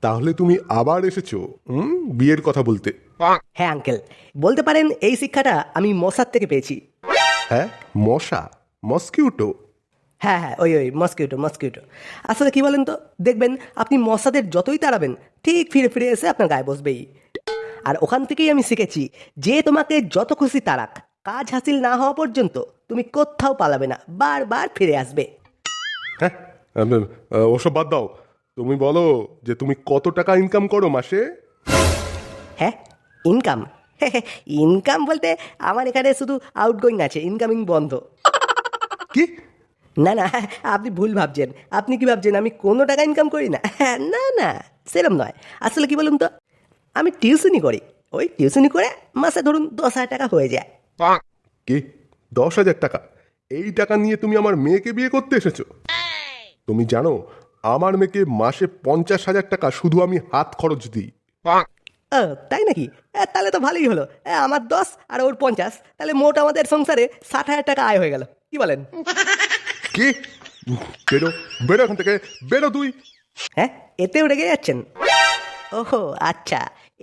তাহলে তুমি আবার এসেছো বিয়ের কথা বলতে? হ্যাঁ আঙ্কেল, বলতে পারেন এই শিক্ষাটা আমি মশার থেকে পেয়েছি। হ্যাঁ, মশা? মস্কিউটো? হ্যাঁ হ্যাঁ, ওই মস্কিউটো মস্কিউটো। আসলে কি বলেন তো, দেখবেন আপনি মশাদের যতই তাড়াবেন ঠিক ফিরে ফিরে এসে আপনার গায়ে বসবেই। আর ওখান থেকেই আমি শিখেছি যে তোমাকে যত খুশি তাড়াক, কাজ হাসিল না হওয়া পর্যন্ত তুমি কোথাও পালাবে না, বারবার ফিরে আসবে। হ্যাঁ, ওসব বাদ দাও। তুমি বলো যে তুমি কত টাকা ইনকাম করো মাসে? হ্যাঁ, ইনকাম? ইনকাম বলতে আমার এখানে শুধু আউটগোয়িং আছে, ইনকামিং বন্ধ। কি? না না, আপনি ভুল ভাবছেন। আপনি কি ভাবছেন আমি কোনো টাকা ইনকাম করি না? না না, সেরম নয়। আসলে কি বলুন তো, আমি টিউশনি করি। ওই টিউশনি করে মাসে ধরুন 10,000 টাকা হয়ে যায়। কি? 10,000 টাকা? এই টাকা নিয়ে তুমি আমার মেয়েকে বিয়ে করতে এসেছো? তুমি জানো আমার মেয়েকে মাসে 50,000 টাকা শুধু আমি হাত খরচ দিই। ও তাই নাকি? তাহলে তো ভালোই হলো। আমার 10 আর ওর 50, তাহলে মোট আমাদের সংসারে 60,000 টাকা আয় হয়ে গেল। কি বলেন? কি? বেরো, বেরো এখান থেকে, বেরো তুই। হ্যাঁ, এতেও রেগে যাচ্ছেন? ওহো আচ্ছা,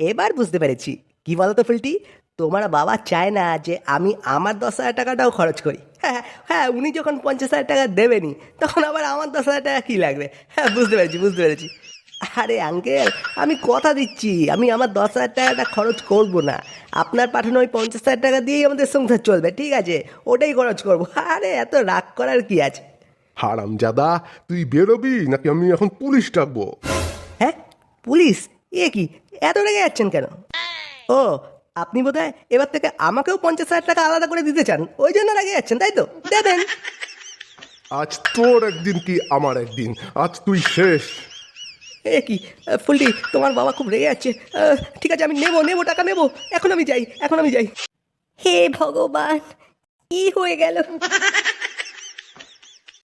এবার বুঝতে পেরেছি। কি বলতো ফুলটি, তোমার বাবা চায় না যে আমি আমার 10,000 টাকাটাও খরচ করি। হ্যাঁ হ্যাঁ, উনি যখন 50,000 টাকা দেবেনি, তখন আবার আমার 10,000 টাকা কী লাগবে? হ্যাঁ, বুঝতে পেরেছি বুঝতে পেরেছি। আরে আঙ্কেল, আমি কথা দিচ্ছি আমি আমার 10,000 টাকাটা খরচ করব না। আপনার পাঠানো ওই 50,000 টাকা দিয়েই আমাদের সংসার চলবে, ঠিক আছে? ওটাই খরচ করবো। আরে এত রাগ করার কি আছে? হারামজাদা, তুই বেরোবি নাকি আমি এখন পুলিশ ডাকবো? হ্যাঁ, পুলিশ? এ কি, এত রেগে যাচ্ছেন কেন? ও, আপনি বোধহয় এবার থেকে আমাকেও 50,000 টাকা আলাদা করে দিতে চান, ওই জন্য রেগে যাচ্ছেন, তাই তো? দেবেন। আজ তোর একদিন কি আমার একদিন, আজ তুই শেষ। এ কি ফুলটি, তোমার বাবা খুব রেগে যাচ্ছে। ঠিক আছে, আমি নেবো নেবো টাকা নেবো। এখন আমি যাই, এখন আমি যাই। হে ভগবান, কি হয়ে গেল?